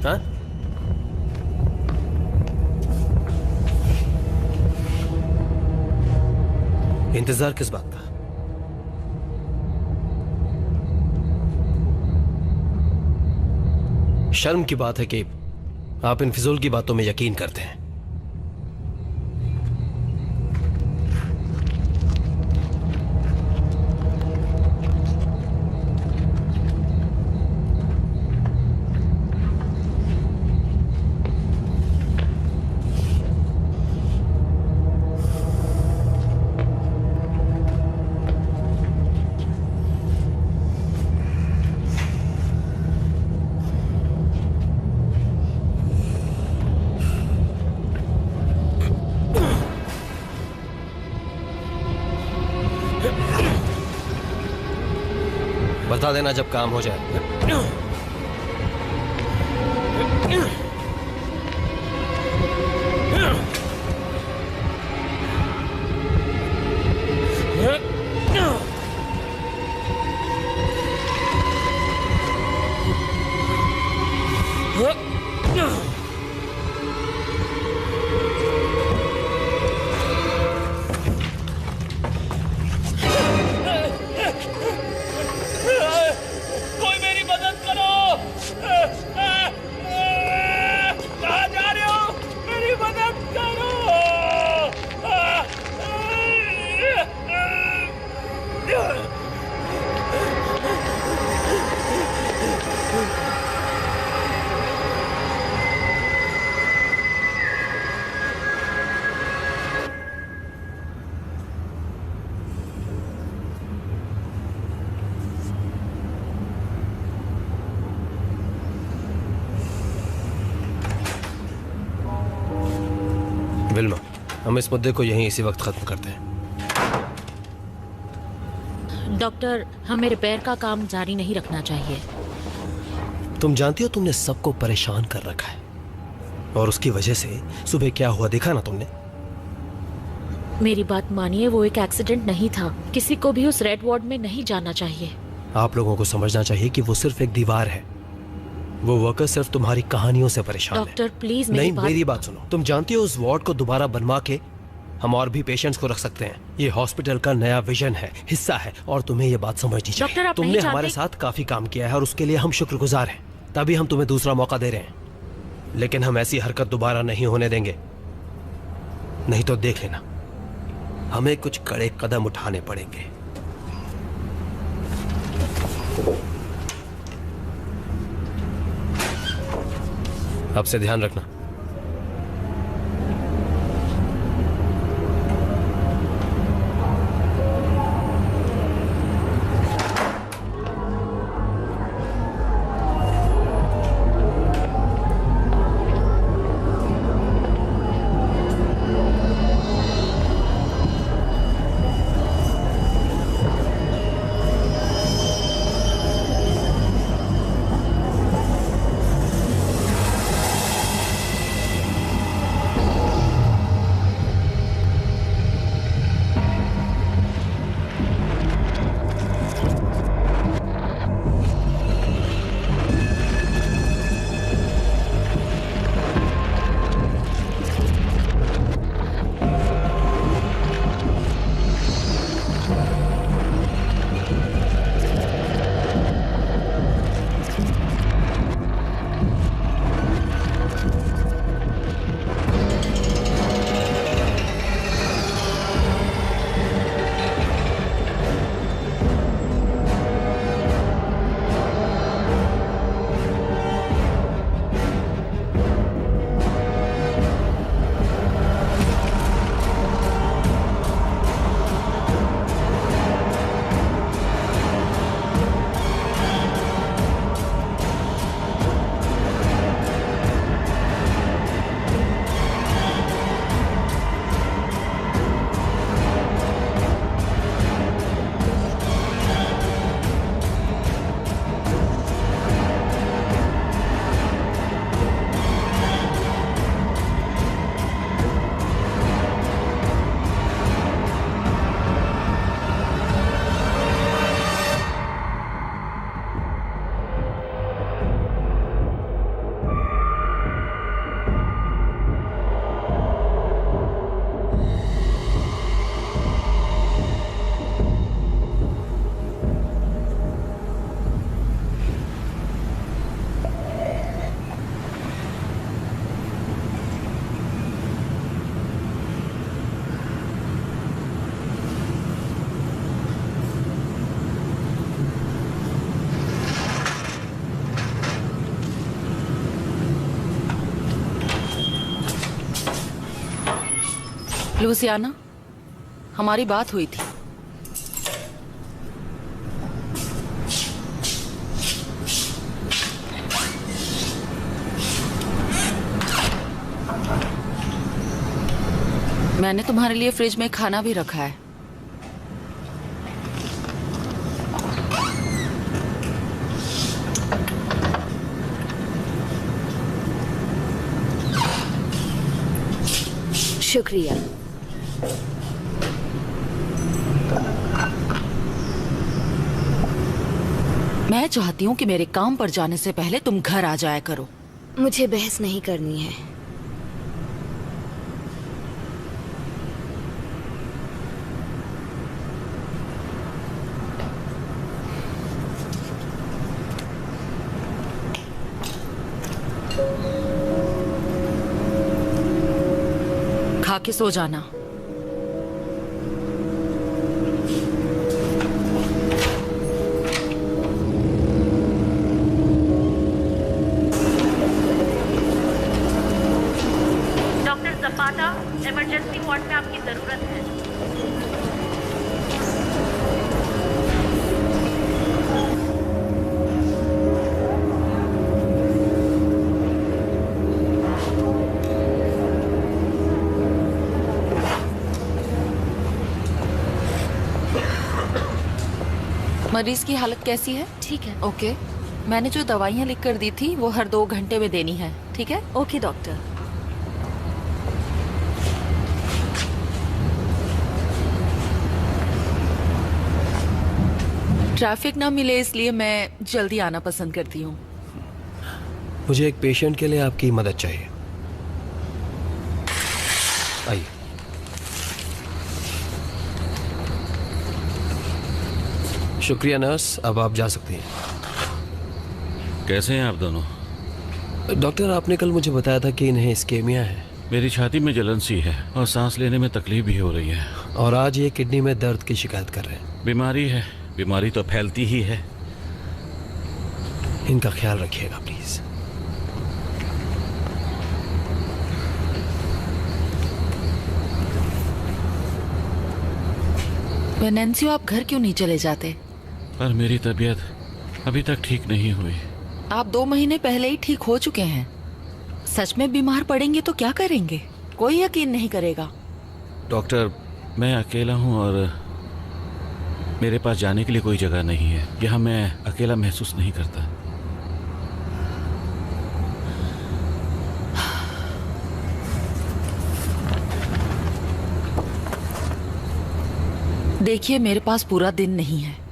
हाँ? इंतजार किस बात का? शर्म की बात है कि आप इन फिजूल की बातों में यकीन करते हैं। बता देना जब काम हो जाए। विल्मा, हम इस मुद्दे को यहीं इसी वक्त खत्म करते हैं। डॉक्टर, हमें रिपेयर का काम जारी नहीं रखना चाहिए। तुम जानती हो तुमने सबको परेशान कर रखा है और उसकी वजह से सुबह क्या हुआ देखा ना तुमने? मेरी बात मानिए, वो एक एक्सीडेंट नहीं था। किसी को भी उस रेड वार्ड में नहीं जाना चाहिए। आप लोगों को समझना चाहिए कि वो सिर्फ एक दीवार है। वो वर्कर सिर्फ तुम्हारी कहानियों से परेशान है। डॉक्टर प्लीज नहीं, मेरी बात सुनो। तुम जानती हो उस वार्ड को दोबारा बनवा के हम और भी पेशेंट्स को रख सकते हैं। ये हॉस्पिटल का नया विजन है, हिस्सा है, और तुम्हें ये बात समझनी चाहिए। डॉक्टर, आप तुमने नहीं हमारे चाहते? साथ काफी काम किया है और उसके लिए हम शुक्रगुजार हैं। तभी हम तुम्हें दूसरा मौका दे रहे हैं, लेकिन हम ऐसी हरकत दोबारा नहीं होने देंगे। नहीं तो देख लेना, हमें कुछ कड़े कदम उठाने पड़ेंगे। अब से ध्यान रखना। लुसियाना, हमारी बात हुई थी। मैंने तुम्हारे लिए फ्रिज में खाना भी रखा है। शुक्रिया। मैं चाहती हूँ कि मेरे काम पर जाने से पहले तुम घर आ जाया करो। मुझे बहस नहीं करनी है। खा के सो जाना। डॉक्टर जपाटा, इमरजेंसी वार्ड में आपकी जरूरत है। मरीज की हालत कैसी है? ठीक है। ओके। मैंने जो दवाइयाँ लिख कर दी थी वो हर 2 घंटे में देनी है, ठीक है? Okay doctor. ट्रैफिक ना मिले इसलिए मैं जल्दी आना पसंद करती हूँ। मुझे एक पेशेंट के लिए आपकी मदद चाहिए। आइए। शुक्रिया नर्स, अब आप जा सकती हैं। कैसे हैं आप दोनों? डॉक्टर, आपने कल मुझे बताया था कि इन्हें स्केमिया है मेरी छाती में जलन सी है और सांस लेने में तकलीफ भी हो रही है। और आज ये किडनी में दर्द की शिकायत कर रहे हैं। बीमारी है, बीमारी तो फैलती ही है। इनका ख्याल रखिएगा प्लीज। वेनेंसियो, आप घर क्यों नहीं चले जाते? पर मेरी तबीयत अभी तक ठीक नहीं हुई। आप 2 महीने पहले ही ठीक हो चुके हैं। सच में बीमार पड़ेंगे तो क्या करेंगे? कोई यकीन नहीं करेगा। डॉक्टर, मैं अकेला हूँ और मेरे पास जाने के लिए कोई जगह नहीं है। यहाँ मैं अकेला महसूस नहीं करता। देखिए, मेरे पास पूरा दिन नहीं है।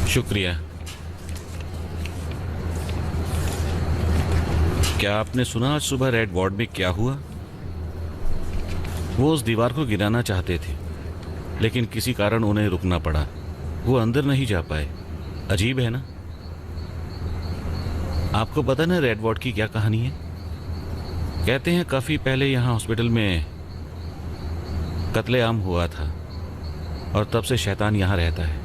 शुक्रिया। क्या आपने सुना आज सुबह रेड वार्ड में क्या हुआ? वो उस दीवार को गिराना चाहते थे, लेकिन किसी कारण उन्हें रुकना पड़ा। वो अंदर नहीं जा पाए। अजीब है ना? आपको पता ना रेड वार्ड की क्या कहानी है? कहते हैं काफी पहले यहाँ हॉस्पिटल में कत्लेआम हुआ था और तब से शैतान यहाँ रहता है।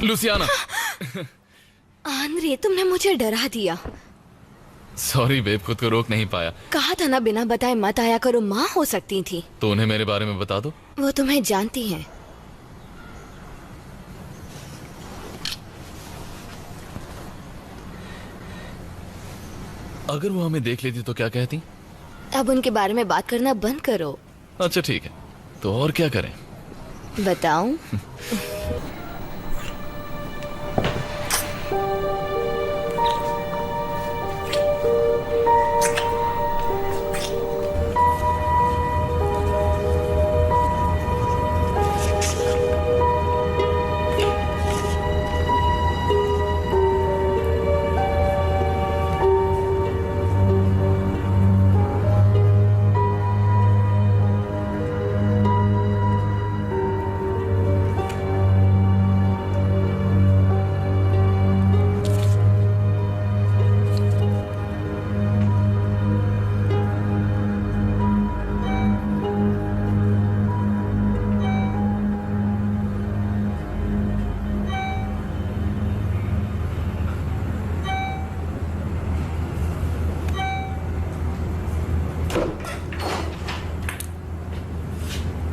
लुसियाना। आंद्रे, तुमने मुझे डरा दिया। सॉरी बेब, खुद को रोक नहीं पाया। कहा था ना बिना बताए मत आया करो, माँ हो सकती थी। तो उन्हें मेरे बारे में बता दो। वो तुम्हें जानती हैं। अगर वो हमें देख लेती तो क्या कहती? अब उनके बारे में बात करना बंद करो। अच्छा ठीक है, तो और क्या करें? बताऊं?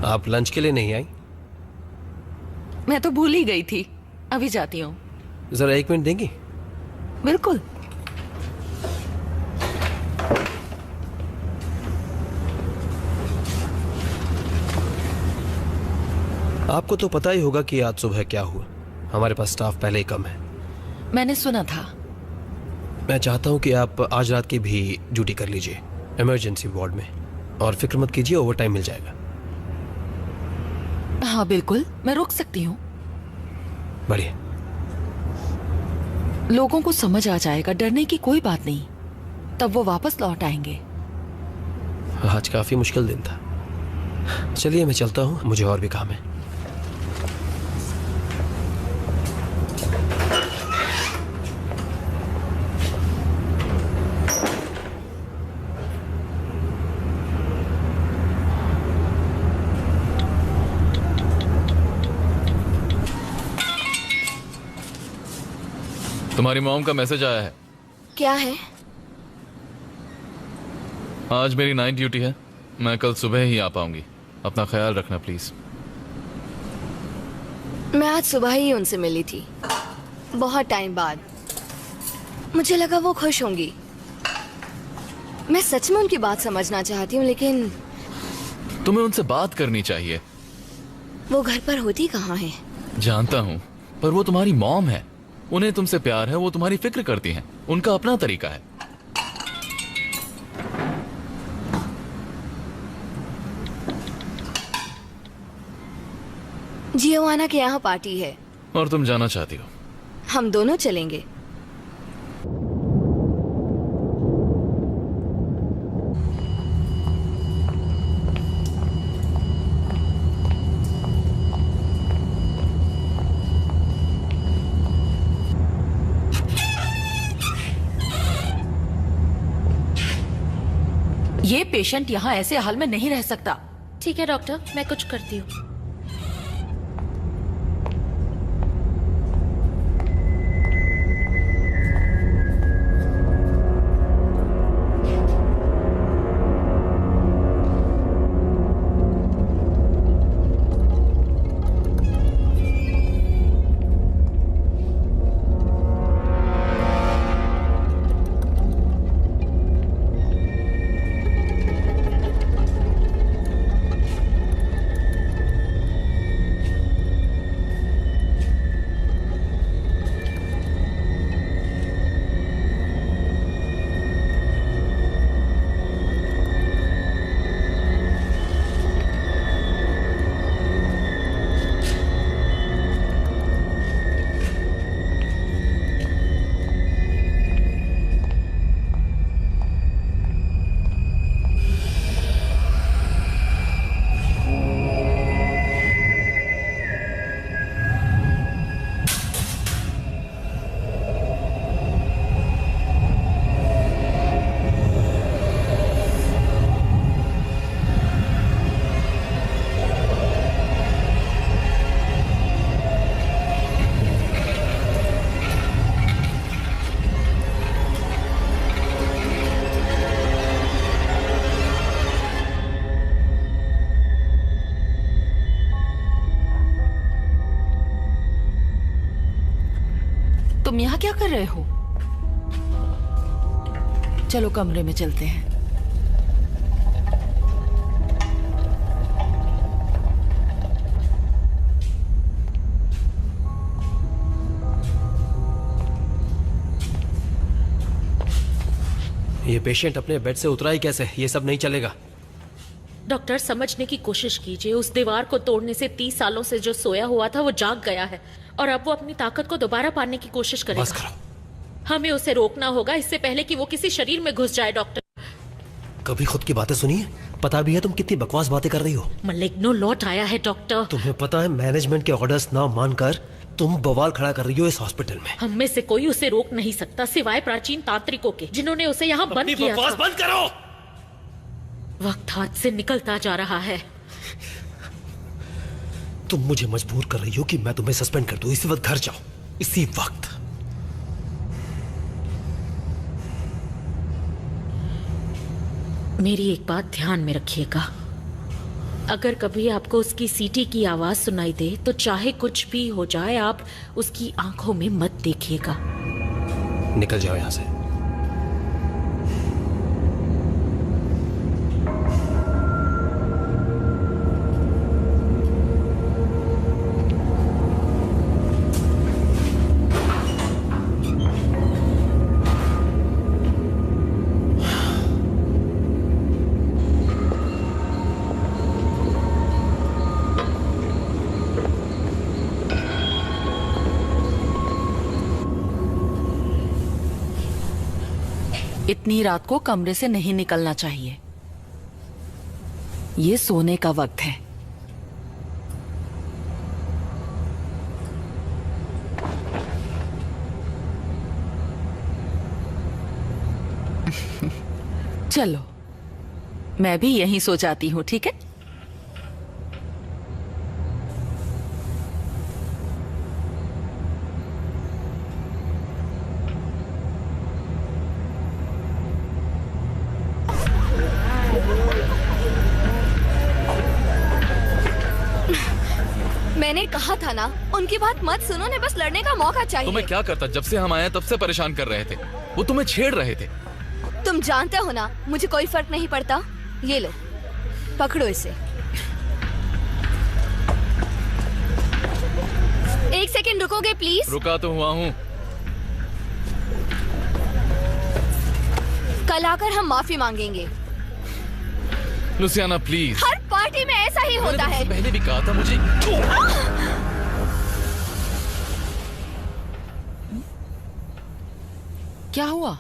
आप लंच के लिए नहीं आई? मैं तो भूल ही गई थी, अभी जाती हूँ। जरा 1 मिनट देंगी? बिल्कुल। आपको तो पता ही होगा कि आज सुबह क्या हुआ। हमारे पास स्टाफ पहले ही कम है। मैंने सुना था। मैं चाहता हूं कि आप आज रात की भी ड्यूटी कर लीजिए इमरजेंसी वार्ड में, और फिक्र मत कीजिए, ओवर टाइम मिल जाएगा। हाँ बिल्कुल, मैं रुक सकती हूँ। बढ़िया। लोगों को समझ आ जाएगा, डरने की कोई बात नहीं, तब वो वापस लौट आएंगे। आज काफी मुश्किल दिन था। चलिए मैं चलता हूँ, मुझे और भी काम है। तुम्हारी मॉम का मैसेज आया है। क्या है? आज मेरी नाइट ड्यूटी है, मैं कल सुबह ही आ पाऊंगी। अपना ख्याल रखना प्लीज। मैं आज सुबह ही उनसे मिली थी, बहुत टाइम बाद। मुझे लगा वो खुश होंगी। मैं सच में उनकी बात समझना चाहती हूँ, लेकिन तुम्हें उनसे बात करनी चाहिए। वो घर पर होती कहाँ है? जानता हूँ, पर वो तुम्हारी मॉम है। उन्हें तुमसे प्यार है, वो तुम्हारी फिक्र करती हैं। उनका अपना तरीका है। जियोवाना के यहाँ पार्टी है और तुम जाना चाहती हो? हम दोनों चलेंगे। ये पेशेंट यहाँ ऐसे हाल में नहीं रह सकता। ठीक है डॉक्टर, मैं कुछ करती हूँ। यहाँ क्या कर रहे हो? चलो कमरे में चलते हैं। ये पेशेंट अपने बेड से उतरा ही कैसे? ये सब नहीं चलेगा। डॉक्टर, समझने की कोशिश कीजिए। उस दीवार को तोड़ने से 30 सालों से जो सोया हुआ था वो जाग गया है और अब वो अपनी ताकत को दोबारा पाने की कोशिश बस करेगा। करो। हमें उसे रोकना होगा इससे पहले कि वो किसी शरीर में घुस जाए। डॉक्टर, कभी खुद की बातें सुनी है? पता भी है तुम कितनी बकवास बातें कर रही हो। मलिग्नो लौट आया है डॉक्टर। तुम्हें पता है मैनेजमेंट के ऑर्डर्स ना मानकर तुम बवाल खड़ा कर रही हो इस हॉस्पिटल में। हम में से कोई उसे रोक नहीं सकता सिवाय प्राचीन तांत्रिकों के, जिन्होंने उसे यहाँ बंद किया था। बंद करो। वक्त हाथ से निकलता जा रहा है। तुम मुझे मजबूर कर रही हो कि मैं तुम्हें सस्पेंड कर दूं। इसी वक्त घर जाओ, इसी वक्त। मेरी एक बात ध्यान में रखिएगा, अगर कभी आपको उसकी सीटी की आवाज सुनाई दे तो चाहे कुछ भी हो जाए आप उसकी आंखों में मत देखिएगा। निकल जाओ यहां से। इतनी रात को कमरे से नहीं निकलना चाहिए। ये सोने का वक्त है। चलो, मैं भी यहीं सो जाती हूँ, ठीक है? मैंने कहा था ना, उनकी बात मत सुनो, उन्हें बस लड़ने का मौका चाहिए। तुम्हें क्या करता? जब से हम आए तब से परेशान कर रहे थे। वो तुम्हें छेड़ रहे थे। तुम जानते हो ना, मुझे कोई फर्क नहीं पड़ता। ये लो, पकड़ो इसे। एक सेकंड रुकोगे प्लीज? रुका तो हुआ हूँ। कल आकर हम माफी मांगेंगे। Louisiana please. हर पार्टी में ऐसा ही होता है। पहले भी कहा था मुझे। क्या हुआ?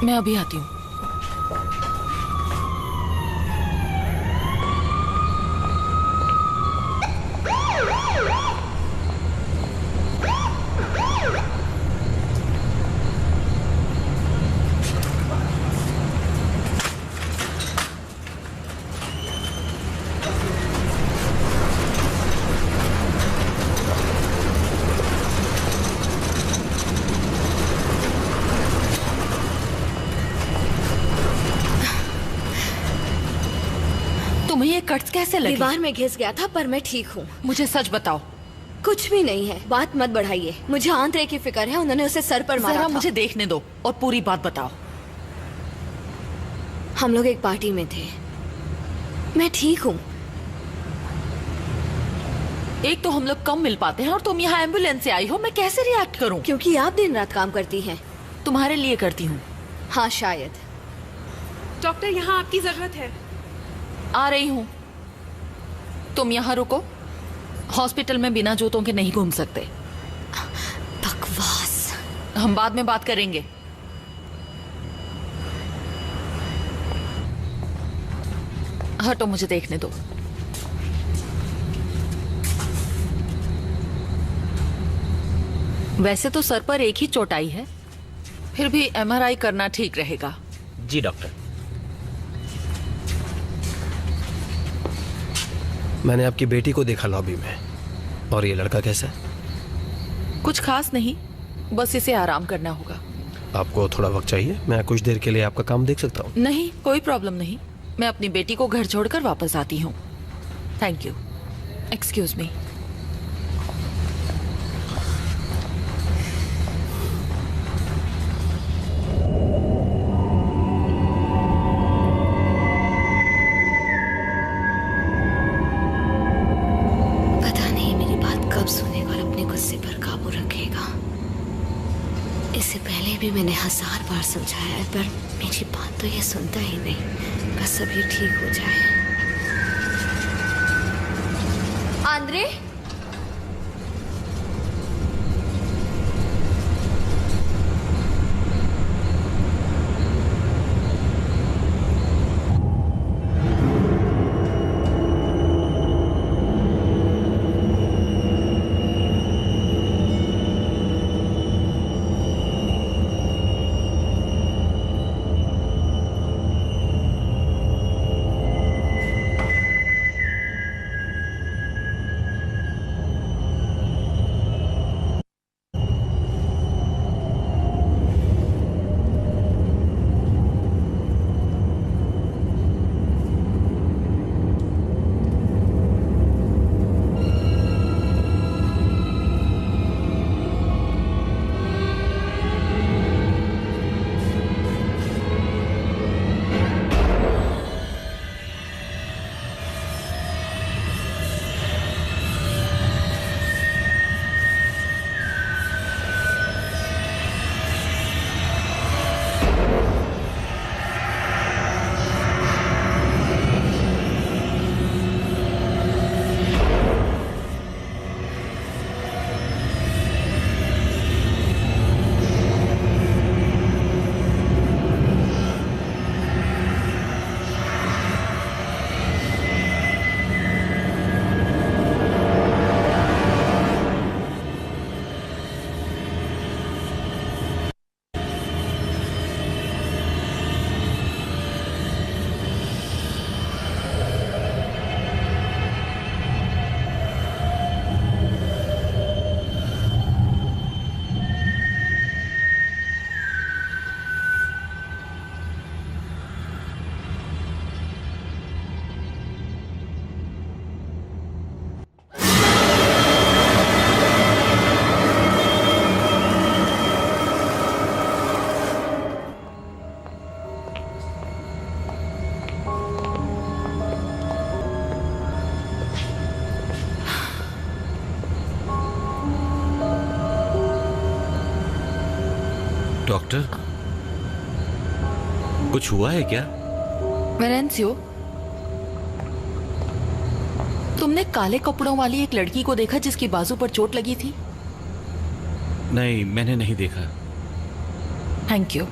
मैं अभी आती हूँ। तुम्हें ये कट्स कैसे लगे? दीवार में घिस गया था, पर मैं ठीक हूँ। मुझे सच बताओ। कुछ भी नहीं है, बात मत बढ़ाइए। मुझे आंतरे की फिक्र है, उन्होंने उसे सर पर मारा जरा था। मुझे देखने दो और पूरी बात बताओ। हम लोग एक पार्टी में थे। मैं ठीक हूँ। एक तो हम लोग कम मिल पाते हैं और तुम यहाँ एम्बुलेंस से आई हो। मैं कैसे रिएक्ट करूँ? क्योंकि आप दिन रात काम करती हैं। तुम्हारे लिए करती हूँ। हाँ शायद। डॉक्टर, यहाँ आपकी जरूरत है। आ रही हूँ। तुम यहाँ रुको। हॉस्पिटल में बिना जूतों के नहीं घूम सकते। बकवास। हम बाद में बात करेंगे। हटो, मुझे देखने दो। वैसे तो सर पर एक ही चोट आई है, फिर भी एमआरआई करना ठीक रहेगा। जी डॉक्टर। मैंने आपकी बेटी को देखा लॉबी में। और ये लड़का कैसा है? कुछ खास नहीं, बस इसे आराम करना होगा। आपको थोड़ा वक्त चाहिए? मैं कुछ देर के लिए आपका काम देख सकता हूँ। नहीं, कोई प्रॉब्लम नहीं। मैं अपनी बेटी को घर छोड़कर वापस आती हूँ। Thank you. Excuse me. पता नहीं मेरी बात कब सुनेगा और अपने गुस्से पर काबू रखेगा। इससे पहले भी मैंने 1000 बार समझाया है, पर मेरी बात तो ये सुनता ही नहीं। बस अभी ठीक हो जाए। आंद्रे, डॉक्टर, कुछ हुआ है क्या? वेरेंसियो, तुमने काले कपड़ों वाली एक लड़की को देखा जिसकी बाजू पर चोट लगी थी? नहीं, मैंने नहीं देखा। Thank you.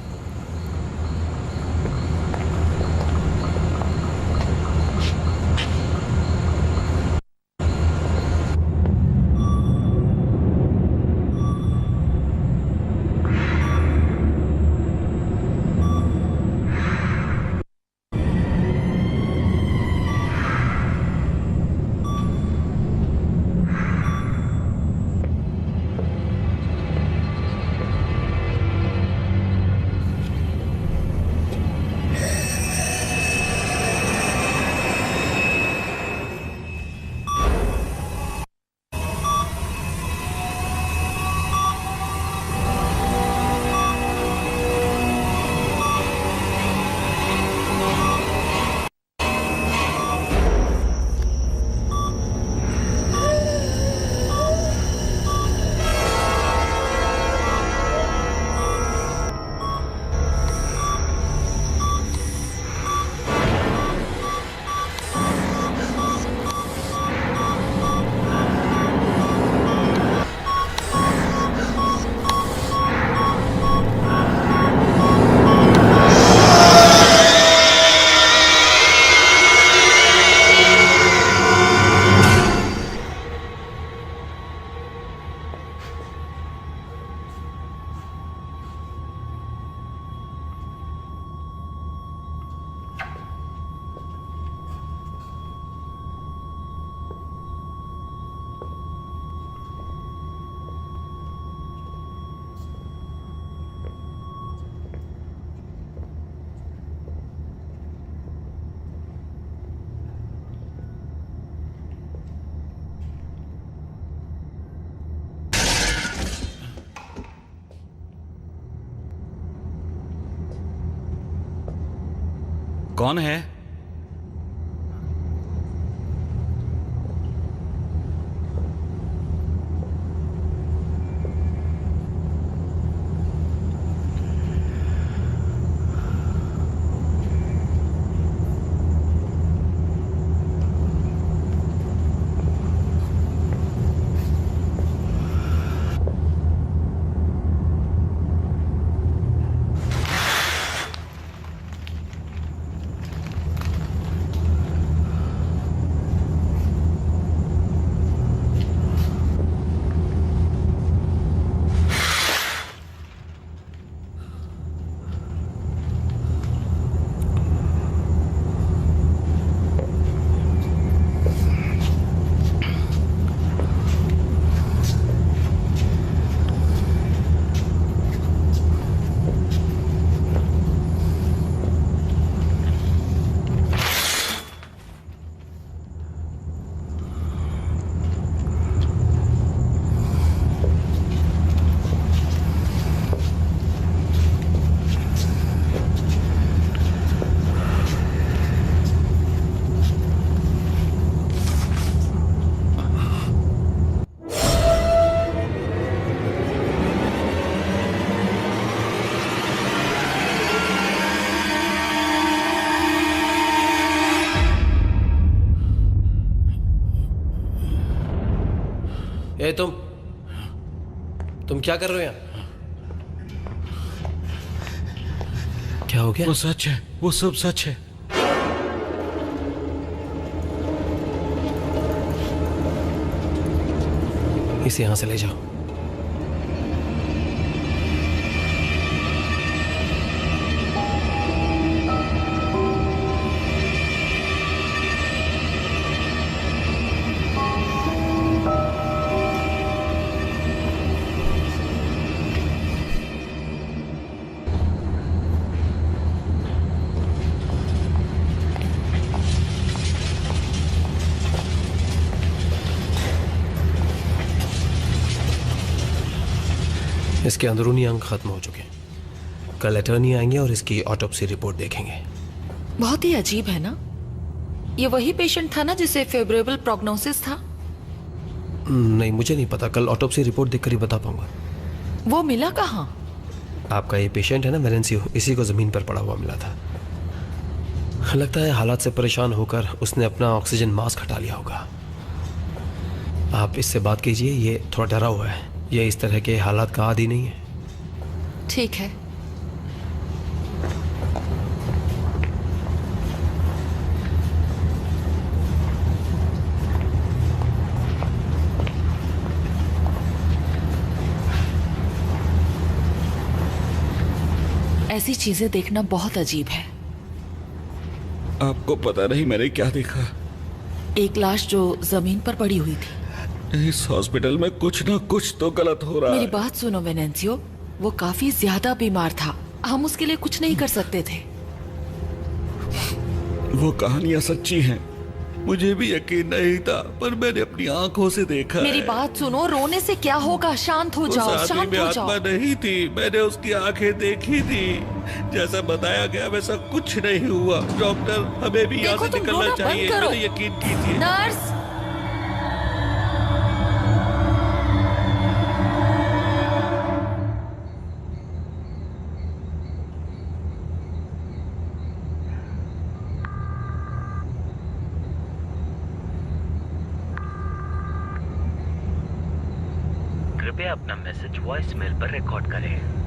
कौन है? ए तुम क्या कर रहे हो यहाँ? क्या हो गया? वो सच है, वो सब सच है। इसे यहां से ले जाओ। इसके अंदरूनी अंग खत्म हो चुके हैं। कल अटर्नी आएंगे और इसकी ऑटोप्सी रिपोर्ट देखेंगे। बहुत ही अजीब है ना? ये वही पेशेंट था ना जिसे फेवरेबल प्रोग्नोसिस था? नहीं, मुझे नहीं पता। कल ऑटोप्सी रिपोर्ट देखकर ही बता पाऊंगा। वो मिला कहाँ? आपका ये पेशेंट है ना वेलेंसियो, इसी को जमीन पर पड़ा हुआ मिला था। लगता है हालात से परेशान होकर उसने अपना ऑक्सीजन मास्क हटा लिया होगा। आप इससे बात कीजिए, ये थोड़ा डरा हुआ है। ये इस तरह के हालात का आदी नहीं है। ठीक है। ऐसी चीजें देखना बहुत अजीब है। आपको पता नहीं मैंने क्या देखा? एक लाश जो जमीन पर पड़ी हुई थी। इस हॉस्पिटल में कुछ ना कुछ तो गलत हो रहा है। मेरी बात सुनो वेनेंसियो, वो काफी ज्यादा बीमार था। हम उसके लिए कुछ नहीं कर सकते थे। वो कहानियां सच्ची हैं। मुझे भी यकीन नहीं था, पर मैंने अपनी आंखों से देखा। मेरी बात सुनो, रोने से क्या होगा? शांत हो जाओ, शांत हो जाओ। आत्मा नहीं थी, मैंने उसकी आंखें देखी थी। जैसा बताया गया वैसा कुछ नहीं हुआ। डॉक्टर, हमें भी यहाँ से निकलना चाहिए। मैंने यकीन कीजिए। नर्स, कृपया अपना मैसेज वॉइस मेल पर रिकॉर्ड करें।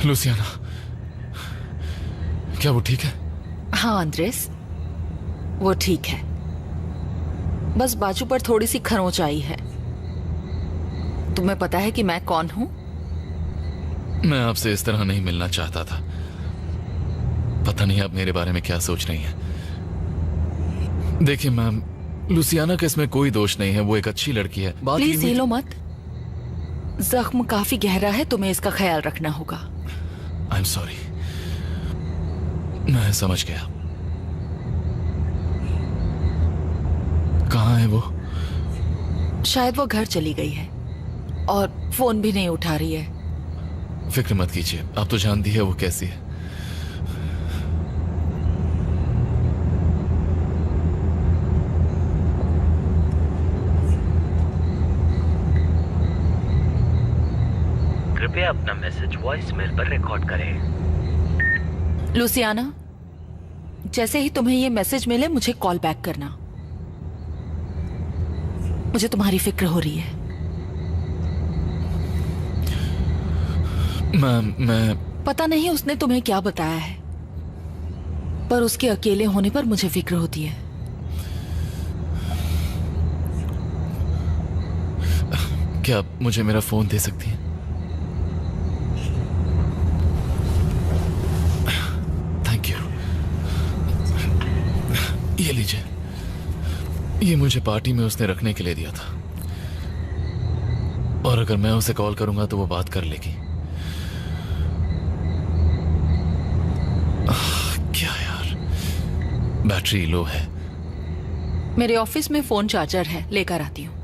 लुसियाना, क्या वो ठीक है? हाँ अंद्रेस, वो ठीक है। बस बाजू पर थोड़ी सी खरोंच आई है। तुम्हें पता है कि मैं कौन हूं? मैं आपसे इस तरह नहीं मिलना चाहता था। पता नहीं आप मेरे बारे में क्या सोच रही हैं। देखिए मैम, लुसियाना का इसमें कोई दोष नहीं है, वो एक अच्छी लड़की है। बात प्लीज ये हिलो मत। जख्म काफी गहरा है, तुम्हें इसका ख्याल रखना होगा। आई एम सॉरी, मैं समझ गया। कहाँ है वो? शायद वो घर चली गई है और फोन भी नहीं उठा रही है। फिक्र मत कीजिए, आप तो जानती है वो कैसी है। कृपया अपना मैसेज वॉइस मेल पर रिकॉर्ड करें। लुसियाना, जैसे ही तुम्हें ये मैसेज मिले मुझे कॉल बैक करना। मुझे तुम्हारी फिक्र हो रही है। मैम, मैं पता नहीं उसने तुम्हें क्या बताया है, पर उसके अकेले होने पर मुझे फिक्र होती है। क्या आप मुझे मेरा फोन दे सकती हैं? Thank you. ये लीजिए, ये मुझे पार्टी में उसने रखने के लिए दिया था, और अगर मैं उसे कॉल करूंगा तो वो बात कर लेगी। क्या यार, बैटरी लो है। मेरे ऑफिस में फोन चार्जर है, लेकर आती हूँ।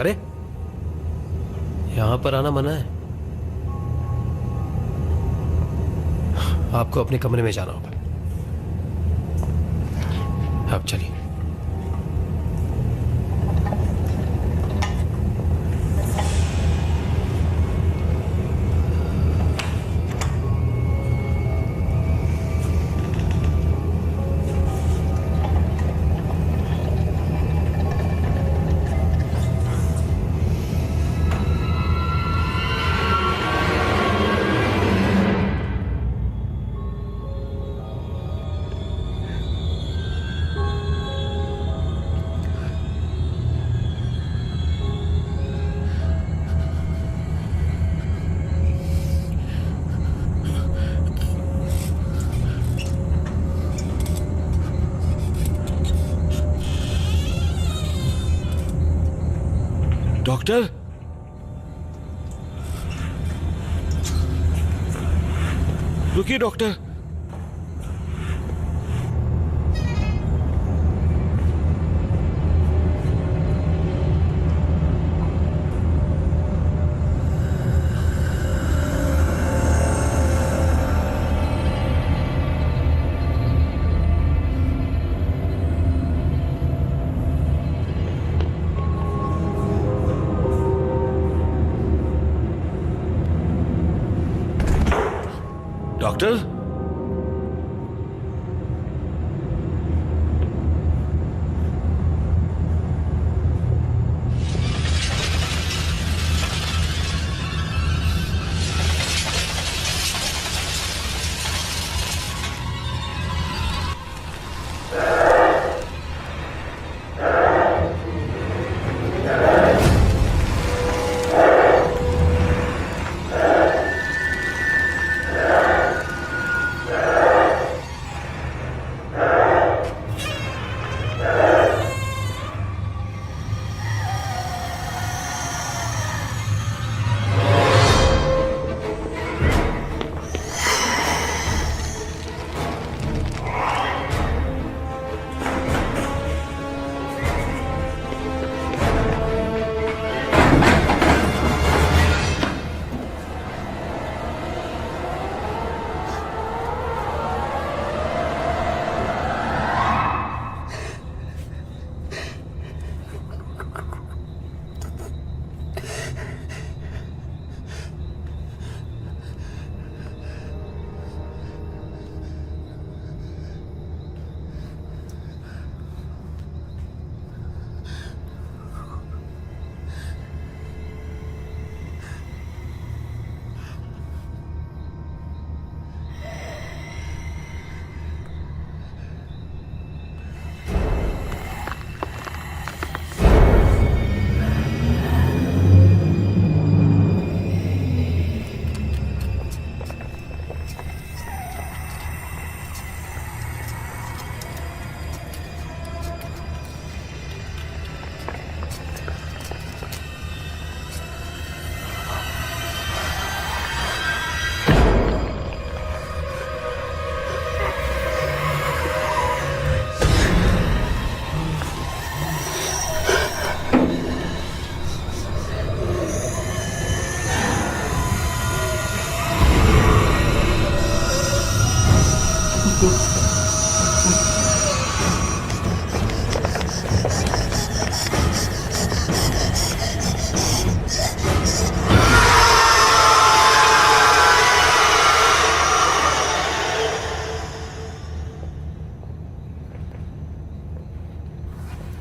अरे यहां पर आना मना है। आपको अपने कमरे में जाना होगा। अब चलिए। डॉक्टर, रुकिए डॉक्टर। डॉक्टर,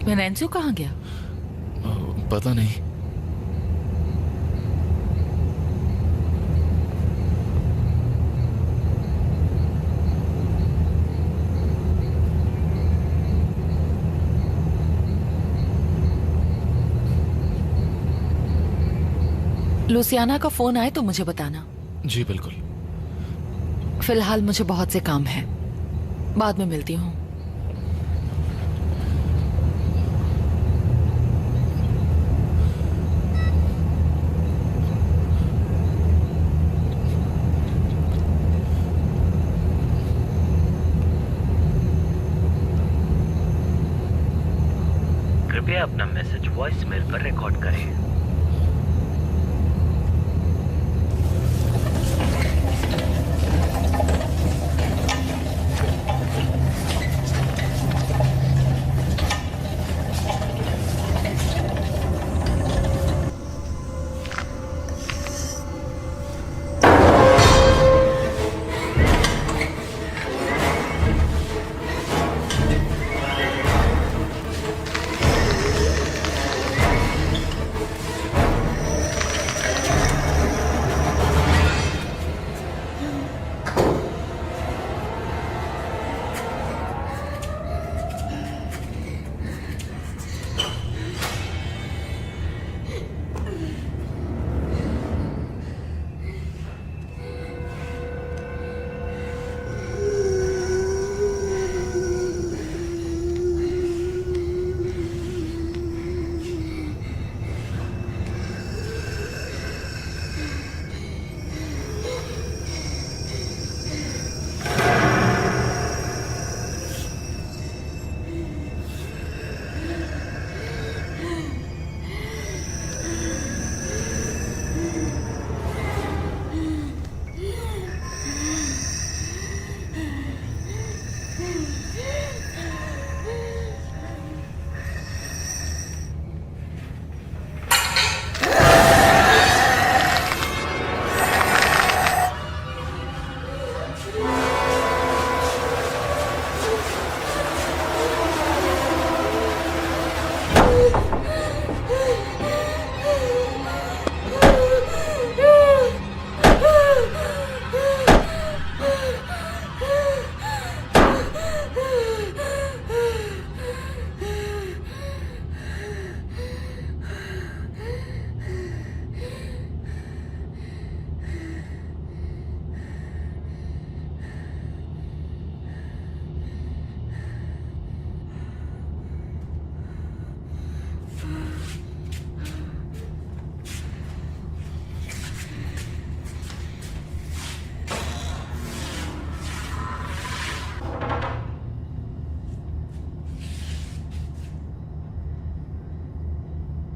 वेनेंसियो कहाँ गया? पता नहीं। लुसियाना का फोन आए तो मुझे बताना। जी बिल्कुल। फिलहाल मुझे बहुत से काम है, बाद में मिलती हूँ। कृपया अपना मैसेज वॉइस मेल पर रिकॉर्ड करें।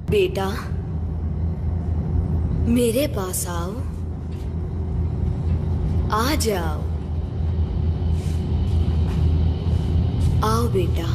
बेटा मेरे पास आओ, आ जाओ, आओ बेटा।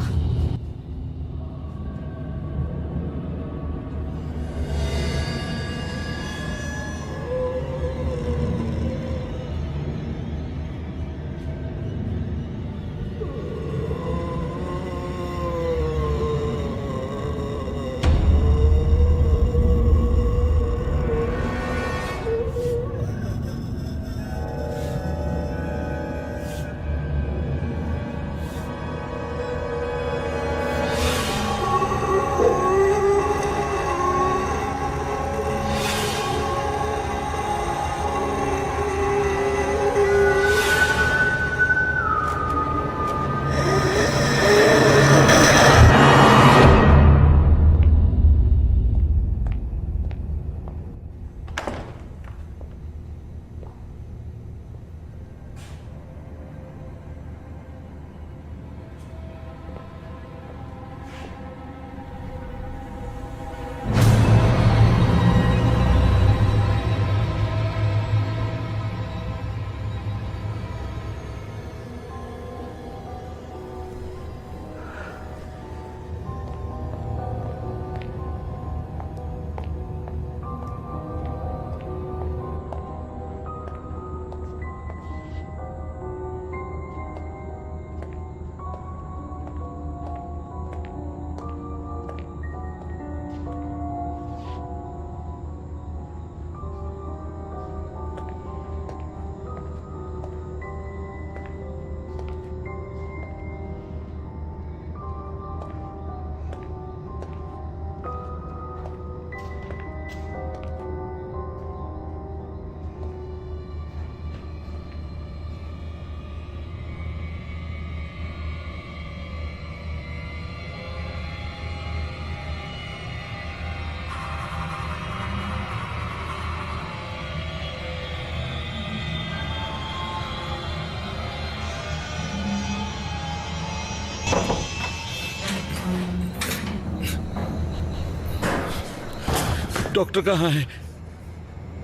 डॉक्टर कहाँ है?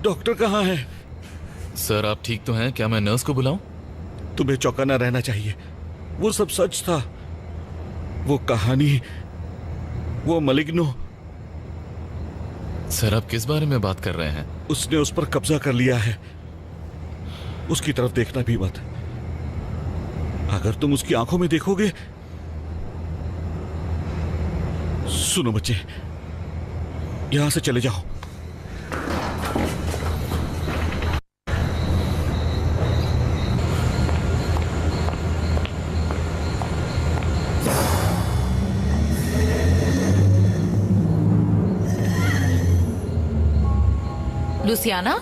डॉक्टर कहाँ है? सर आप ठीक तो हैं? क्या मैं नर्स को बुलाऊं? तुम्हें चौकन्ना रहना चाहिए। वो सब सच था। वो कहानी, वो मलिग्नो। सर आप किस बारे में बात कर रहे हैं? उसने उस पर कब्जा कर लिया है। उसकी तरफ देखना भी मत। अगर तुम उसकी आंखों में देखोगे। सुनो बच्चे, यहां से चले जाओ। लुसियाना,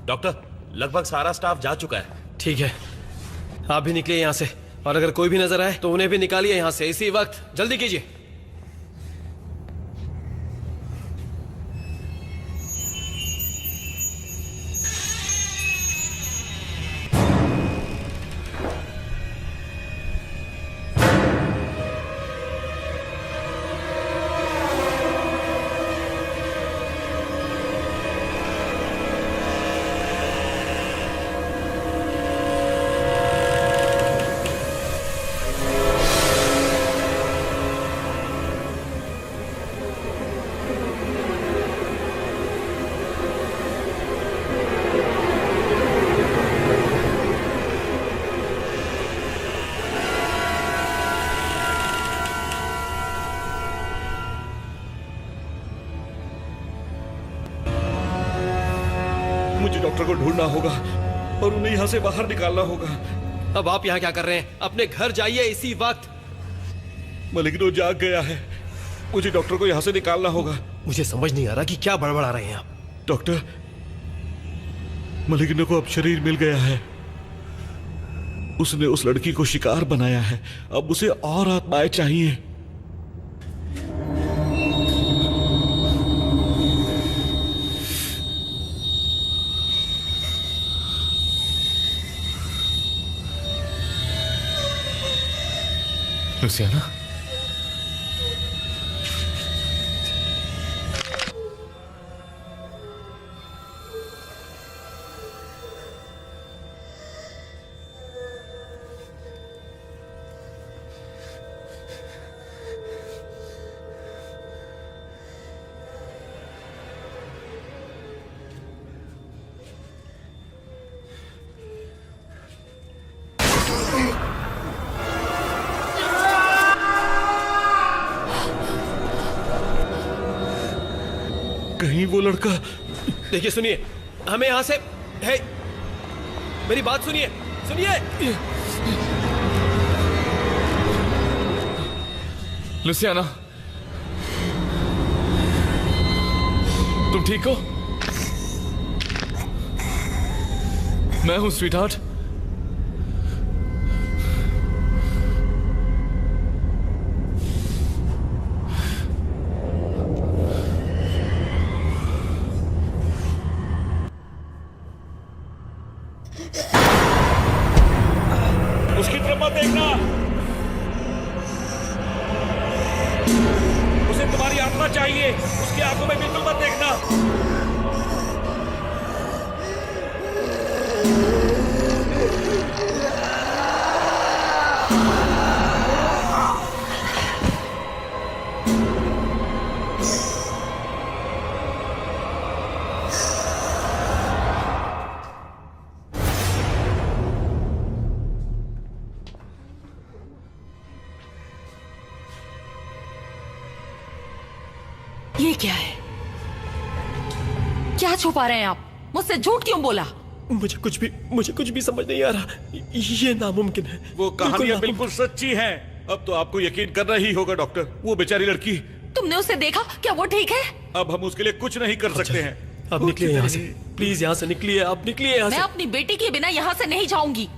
डॉक्टर, लगभग सारा स्टाफ जा चुका है। ठीक है, आप भी निकलिए यहाँ से, और अगर कोई भी नजर आए तो उन्हें भी निकालिए यहाँ से इसी वक्त। जल्दी कीजिए। मुझे डॉक्टर को ढूंढना होगा और उन्हें यहाँ से बाहर निकालना होगा। अब आप यहाँ क्या कर रहे हैं? अपने घर जाइए इसी वक्त। मलिग्नो जाग गया है, मुझे डॉक्टर को यहाँ से निकालना होगा। मुझे समझ नहीं आ रहा कि क्या बड़बड़ा रहे हैं आप। डॉक्टर, मलिग्नो को अब शरीर मिल गया है। उसने उस लड़की को शिकार बनाया है, अब उसे और आत्माएं चाहिए। लुसियाना, कहीं वो लड़का। देखिए सुनिए, हमें यहां से है, मेरी बात सुनिए, सुनिए। लुसियाना, तुम ठीक हो? मैं हूं स्वीटहार्ट। उसकी तरफ मत देखना, उसे तुम्हारी आत्मा चाहिए, उसकी आंखों में बिल्कुल मत देखना। ये क्या है? क्या छुपा रहे हैं आप? मुझसे झूठ क्यों बोला? मुझे कुछ भी समझ नहीं आ रहा। ये नामुमकिन है। वो कहानियां बिल्कुल सच्ची हैं। अब तो आपको यकीन करना ही होगा डॉक्टर। वो बेचारी लड़की, तुमने उसे देखा? क्या वो ठीक है? अब हम उसके लिए कुछ नहीं कर सकते हैं। आप निकलिए यहाँ से, प्लीज यहाँ से निकलिए, आप निकलिए यहाँ मैं से। अपनी बेटी के बिना यहाँ से नहीं जाऊंगी।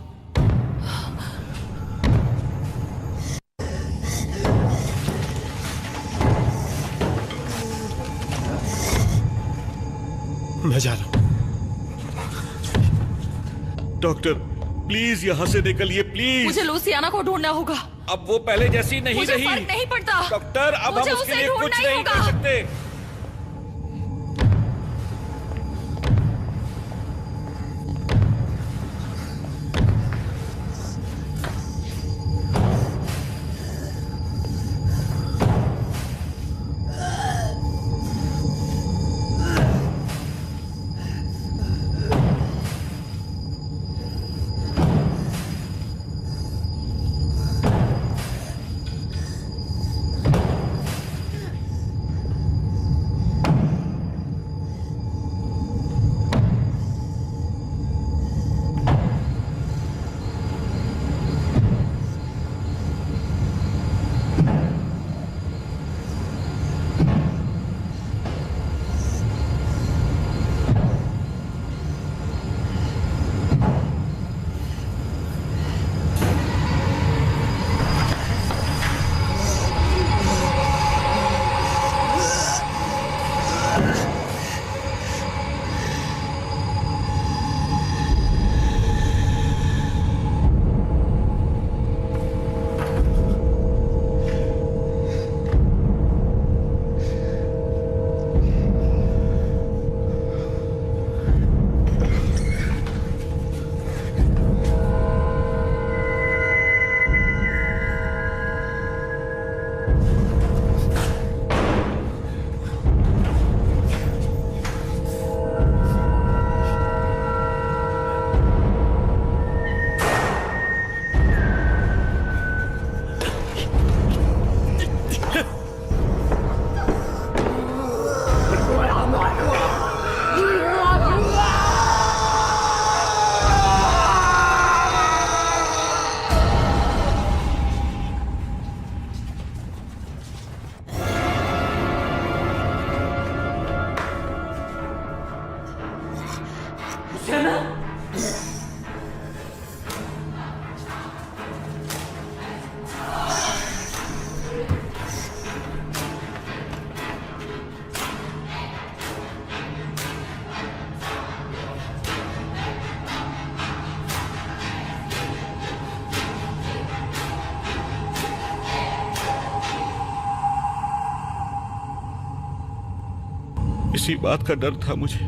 मैं जा रहा हूँ। डॉक्टर प्लीज यहाँ से निकलिए, प्लीज। मुझे लुसियाना को ढूंढना होगा। अब वो पहले जैसी नहीं मुझे रही। फर्क नहीं पड़ता। डॉक्टर, अब मुझे हम उसके उसे लिए ढूंढना कुछ ही नहीं होगा। कर सकते। इसी बात का डर था मुझे।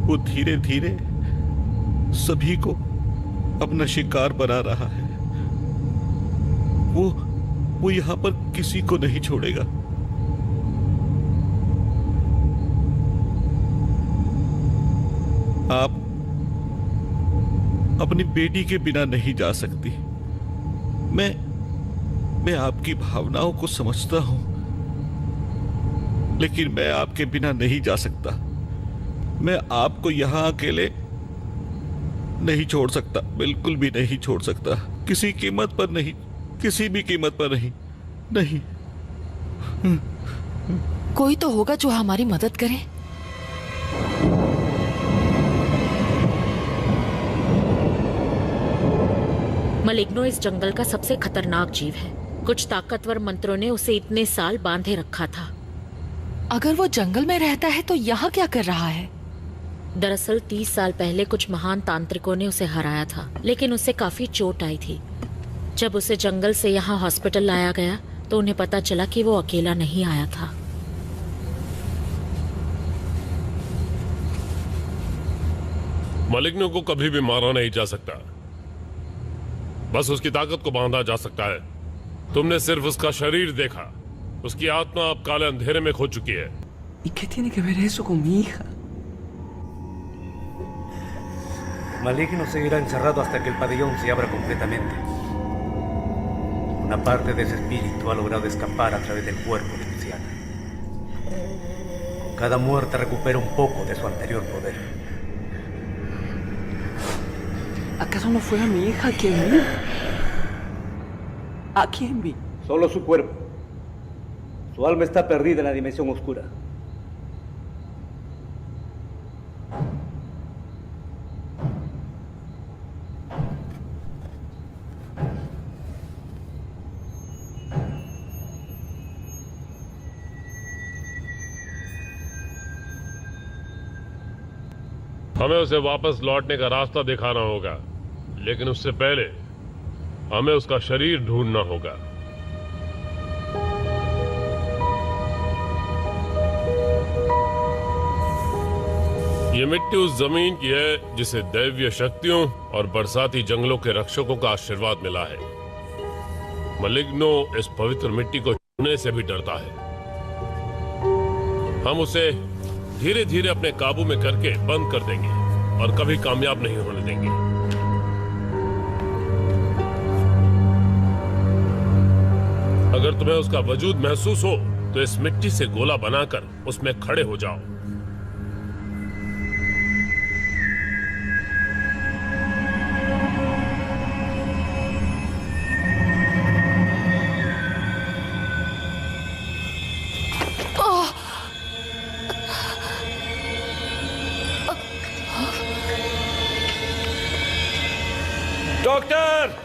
वो धीरे धीरे सभी को अपना शिकार बना रहा है। वो यहां पर किसी को नहीं छोड़ेगा। आप अपनी बेटी के बिना नहीं जा सकती। मैं आपकी भावनाओं को समझता हूं, लेकिन मैं आपके बिना नहीं जा सकता। मैं आपको यहां अकेले नहीं छोड़ सकता, बिल्कुल भी नहीं छोड़ सकता। किसी कीमत पर नहीं, किसी भी कीमत पर नहीं, नहीं। कोई तो होगा जो हमारी मदद करे। मलिग्नो इस जंगल का सबसे खतरनाक जीव है। कुछ ताकतवर मंत्रों ने उसे इतने साल बांधे रखा था। अगर वो जंगल में रहता है तो यहाँ क्या कर रहा है? दरअसल 30 साल पहले कुछ महान तांत्रिकों ने उसे हराया था, लेकिन उसे काफी चोट आई थी। जब उसे जंगल से यहाँ हॉस्पिटल लाया गया तो उन्हें पता चला कि वो अकेला नहीं आया था। मलिग्नो को कभी भी मारा नहीं जा सकता, बस उसकी ताकत को बांधा जा सकता है। तुमने सिर्फ उसका शरीर देखा, उसकी आत्मा अब काले अंधेरे में खो चुकी है। ¿Y qué tiene que ver eso con mi hija? Maligno seguirá encerrado hasta que el pabellón se abra completamente. Una parte de ese espíritu ha logrado escapar a través del cuerpo de Luciana. Con cada muerte recupera un poco de su anterior poder. ¿Acaso no fue a mi hija quien vi? ¿A quién vi? Solo su cuerpo. Su alma está perdida en la dimensión oscura. हमें उसे वापस लौटने का रास्ता दिखाना होगा, लेकिन उससे पहले हमें उसका शरीर ढूंढना होगा। ये मिट्टी उस जमीन की है जिसे दैवीय शक्तियों और बरसाती जंगलों के रक्षकों का आशीर्वाद मिला है। मलिग्नो इस पवित्र मिट्टी को छूने से भी डरता है। हम उसे धीरे धीरे अपने काबू में करके बंद कर देंगे और कभी कामयाब नहीं होने देंगे। अगर तुम्हें उसका वजूद महसूस हो तो इस मिट्टी से गोला बनाकर उसमें खड़े हो जाओ। डॉक्टर!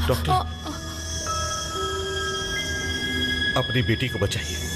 डॉक्टर, अपनी बेटी को बचाइए।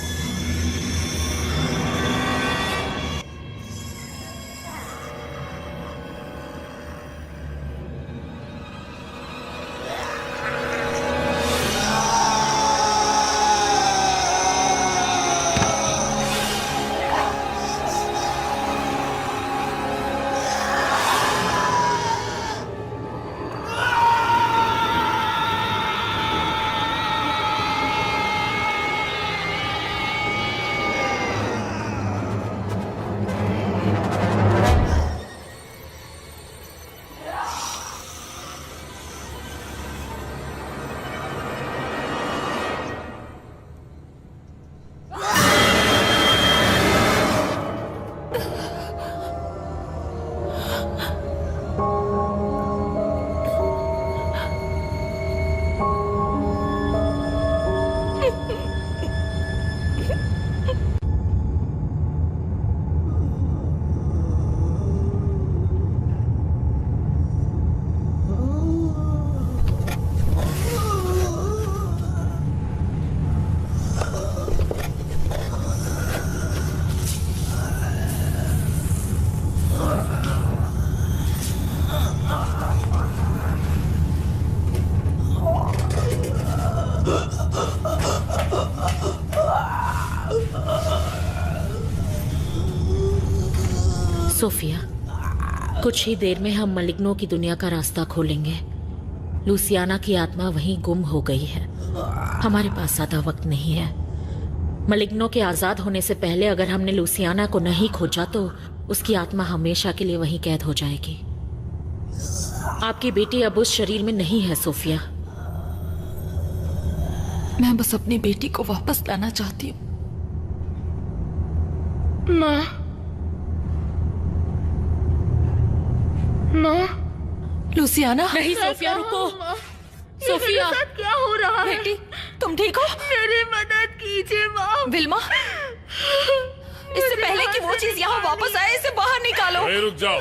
सोफिया, कुछ ही देर में हम मलिग्नो की दुनिया का रास्ता खोलेंगे। लूसियाना की आत्मा वहीं गुम हो गई है। हमारे पास ज्यादा वक्त नहीं है। मलिग्नो के आजाद होने से पहले अगर हमने लूसियाना को नहीं खोजा तो उसकी आत्मा हमेशा के लिए वहीं कैद हो जाएगी। आपकी बेटी अब उस शरीर में नहीं है सोफिया। मैं बस अपनी बेटी को वापस लाना चाहती हूँ। माँ, लूसियाना। नहीं सोफिया, रुको। सोफिया, क्या हो रहा है? बेटी, तुम ठीक हो? मेरी मदद कीजिए माँ। विल्मा, इससे पहले कि वो चीज यहाँ वापस आए, इसे बाहर निकालो। नहीं, रुक जाओ,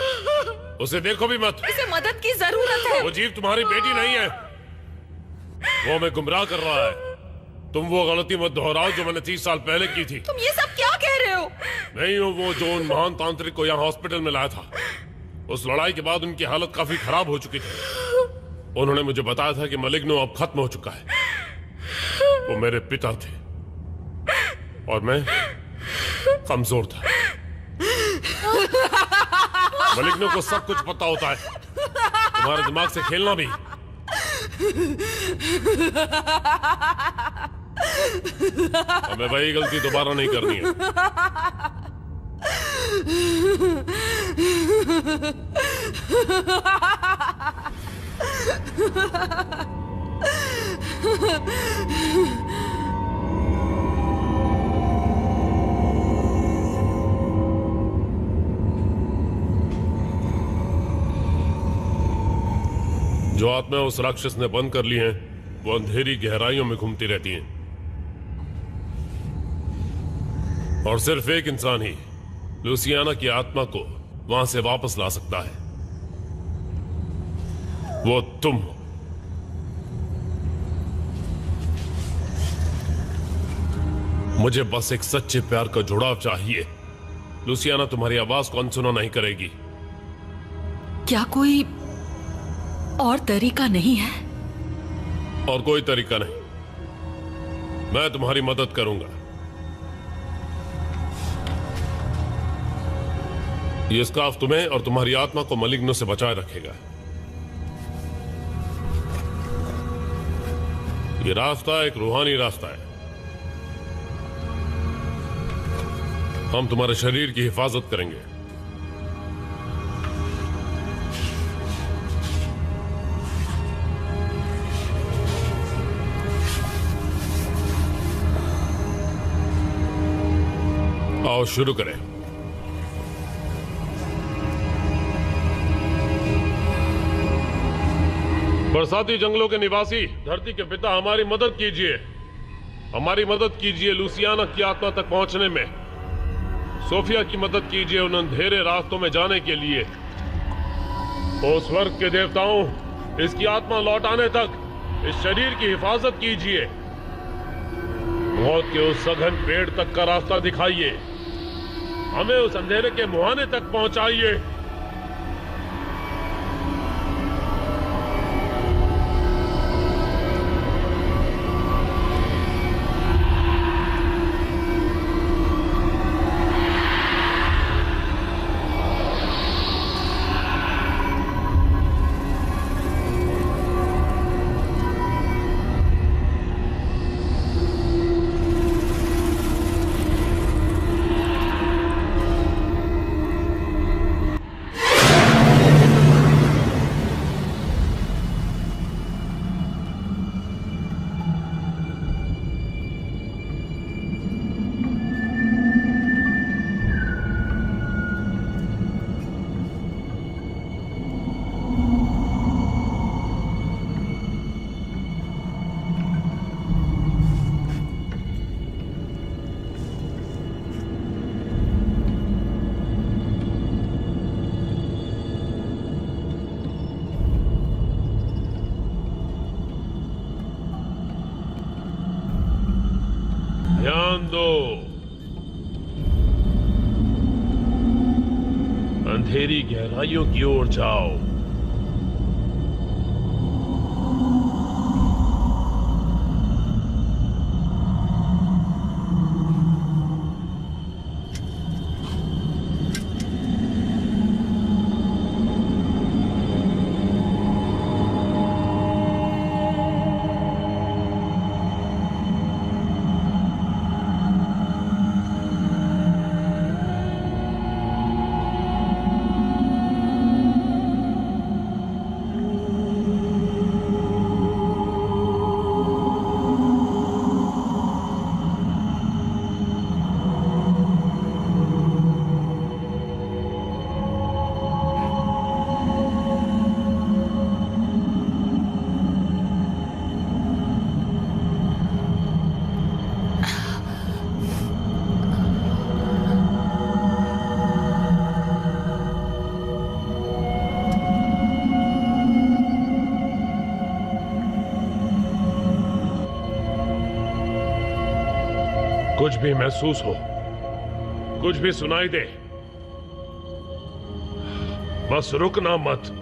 उसे देखो भी मत। इसे मदद की जरूरत है। वो जीव तुम्हारी बेटी नहीं है, वो हमें गुमराह कर रहा है। तुम वो गलती मत दोहराओ जो मैंने 30 साल पहले की थी। तुम ये सब क्या कह रहे हो? नहीं हूँ वो जो उन महान तांत्रिक को यहाँ हॉस्पिटल में लाया था। उस लड़ाई के बाद उनकी हालत काफी खराब हो चुकी थी। उन्होंने मुझे बताया था कि मलिग्नो अब खत्म हो चुका है। वो मेरे पिता थे और मैं कमजोर था। मलिग्नो को सब कुछ पता होता है, तुम्हारे दिमाग से खेलना भी। हमें वही गलती दोबारा नहीं करनी है। जो आत्माएं उस राक्षस ने बंद कर ली हैं, वो अंधेरी गहराइयों में घूमती रहती हैं। और सिर्फ एक इंसान ही लूसियाना की आत्मा को वहां से वापस ला सकता है। वो तुम हो। मुझे बस एक सच्चे प्यार का जुड़ाव चाहिए। लूसियाना तुम्हारी आवाज को अनसुना नहीं करेगी। क्या कोई और तरीका नहीं है? और कोई तरीका नहीं। मैं तुम्हारी मदद करूंगा। ये स्कार्फ तुम्हें और तुम्हारी आत्मा को मलिग्नो से बचाए रखेगा। ये रास्ता एक रूहानी रास्ता है। हम तुम्हारे शरीर की हिफाजत करेंगे। आओ शुरू करें। बरसाती जंगलों के निवासी, धरती के पिता, हमारी मदद कीजिए। हमारी मदद कीजिए लूसियाना की आत्मा तक पहुंचने में। सोफिया की मदद कीजिए उन अंधेरे रास्तों में जाने के लिए। ओ स्वर्ग के देवताओं, इसकी आत्मा लौट आने तक इस शरीर की हिफाजत कीजिए। मौत के उस सघन पेड़ तक का रास्ता दिखाइए। हमें उस अंधेरे के मुहाने तक पहुंचाइए। ध्यान दो। अंधेरी गहराइयों की ओर जाओ। कुछ भी महसूस हो, कुछ भी सुनाई दे, बस रुकना मत।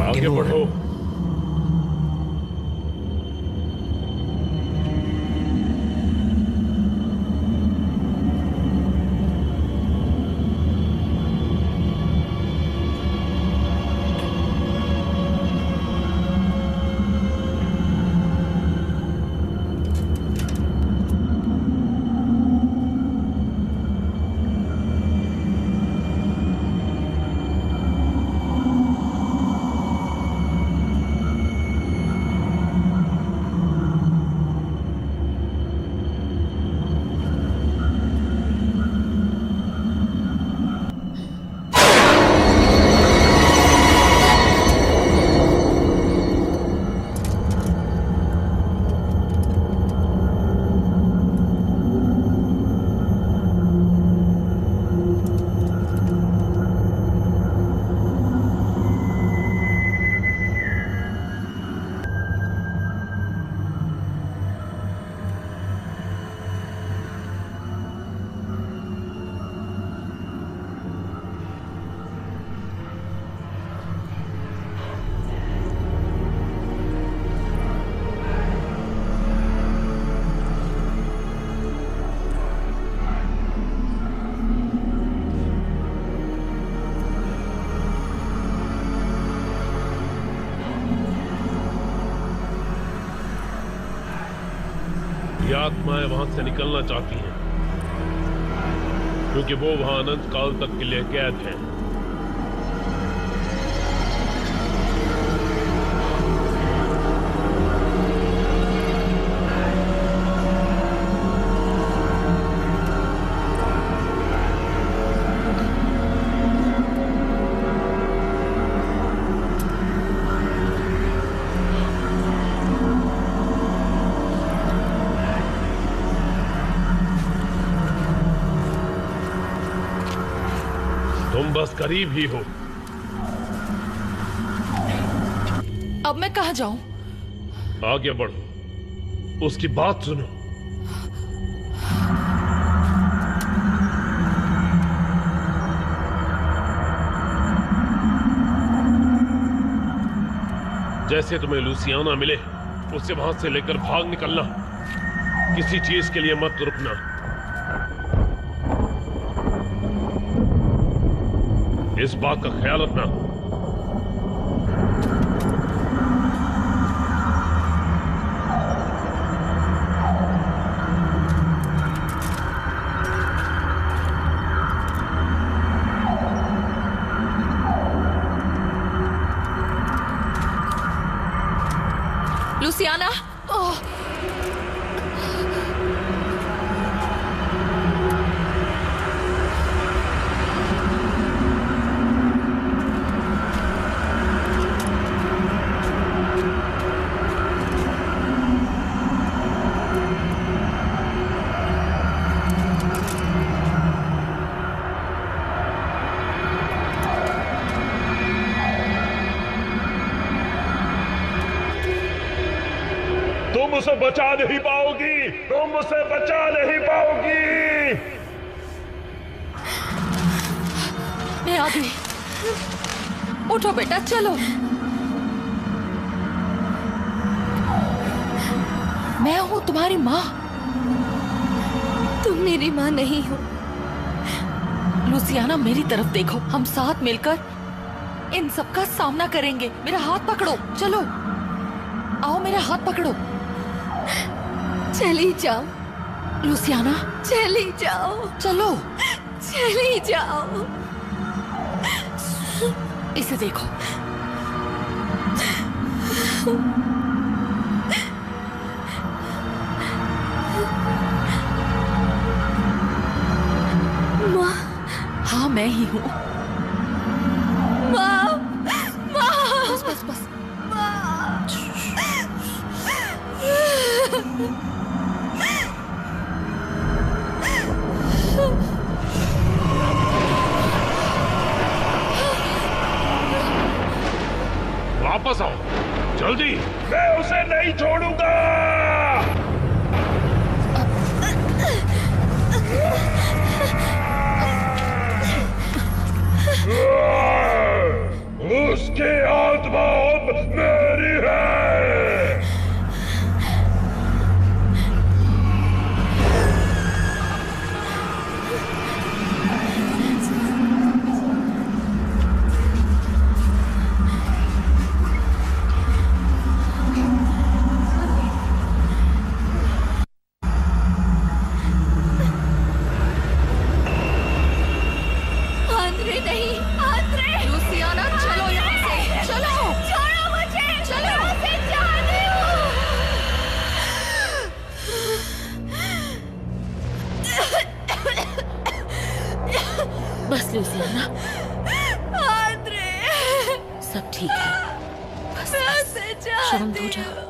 आगे बढ़ो। ये आत्माएं वहां से निकलना चाहती हैं क्योंकि वो वहां अनंत काल तक के लिए कैद हैं। तुम बस करीब ही हो। अब मैं कहाँ जाऊं? आगे बढ़ो, उसकी बात सुनो। जैसे तुम्हें लुसियाना मिले उससे वहां से लेकर भाग निकलना, किसी चीज के लिए मत रुकना। इस बात का ख्याल रखना। लुसियाना, तुम उसे बचा नहीं पाओगी, तुम उसे बचा नहीं पाओगी। मैं आ गई। उठो बेटा, चलो। मैं हूं तुम्हारी माँ। तुम मेरी माँ नहीं हो। लुसियाना, मेरी तरफ देखो। हम साथ मिलकर इन सब का सामना करेंगे। मेरा हाथ पकड़ो, चलो। आओ, मेरा हाथ पकड़ो। चली जाओ लुसियाना, चली जाओ, चलो। चली जाओ। इसे देखो। माँ, मैं ही हूँ। माँ, माँ, बस बस बस। वापस आओ जल्दी, मैं उसे नहीं छोड़ूंगा। उसकी आत्मा अब मेरी है। आंद्रे नहीं, आंद्रे, लूसियाना चलो यहाँ से, चलो। छोड़ो मुझे, चलो। मैं उसे चाहती बस लूसियाना, हूँ। आंद्रे, सब ठीक है। बस मैं बस, उसे शांत हो चाहती जाओ। हूँ।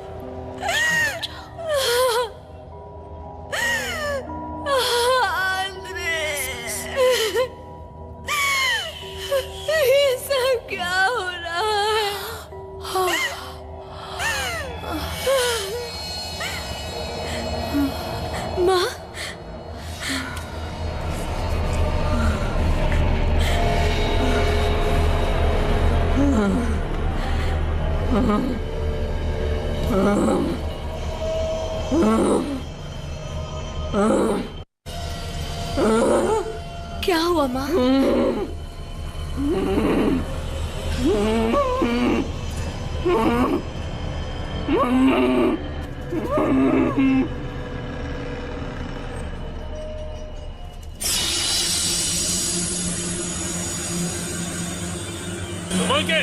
आंद्रे, ये सब क्या हो रहा है? माँ, क्या हुआ माँ? संभल के।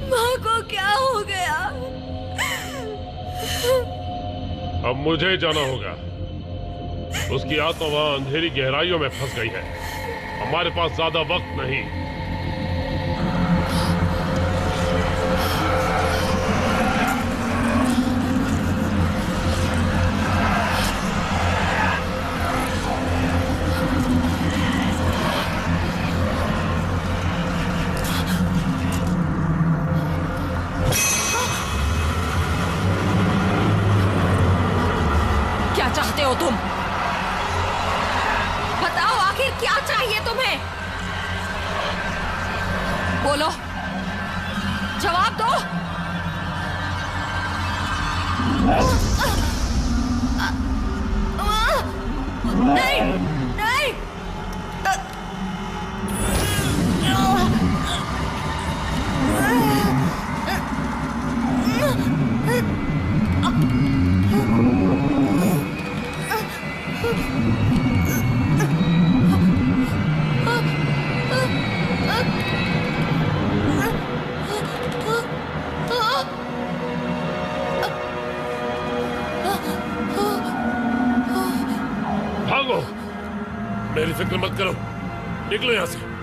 माँ को क्या हो गया? अब मुझे जाना होगा। उसकी आत्मा वहां अंधेरी गहराइयों में फंस गई है। हमारे पास ज्यादा वक्त नहीं। क्या चाहते हो तुम? बताओ आखिर क्या चाहिए तुम्हें? बोलो, जवाब दो। नहीं, नहीं। मेरी फिक्र मत करो, निकलो यहाँ से।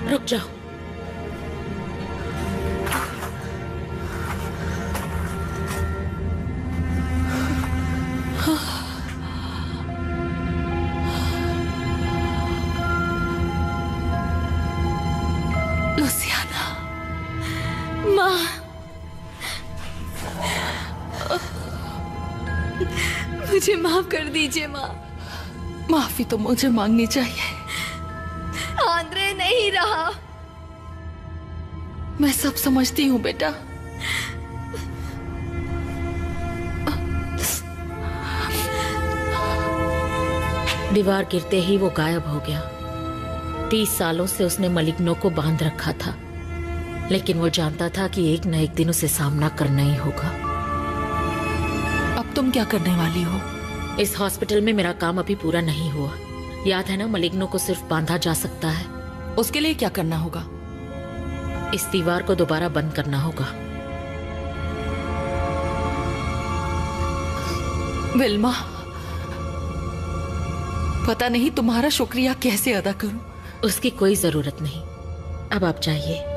रुक जाओ। लुसियाना, माँ, मुझे माफ कर दीजिए माँ। माफी तो मुझे मांगनी चाहिए। आंद्रे नहीं रहा। मैं सब समझती हूँ बेटा। दीवार गिरते ही वो गायब हो गया। 30 सालों से उसने मलिग्नो को बांध रखा था, लेकिन वो जानता था कि एक न एक दिन उसे सामना करना ही होगा। अब तुम क्या करने वाली हो? इस हॉस्पिटल में मेरा काम अभी पूरा नहीं हुआ। याद है ना, मलिग्नो को सिर्फ बांधा जा सकता है। उसके लिए क्या करना होगा? इस दीवार को दोबारा बंद करना होगा। विल्मा, पता नहीं तुम्हारा शुक्रिया कैसे अदा करूं। उसकी कोई जरूरत नहीं। अब आप जाइए।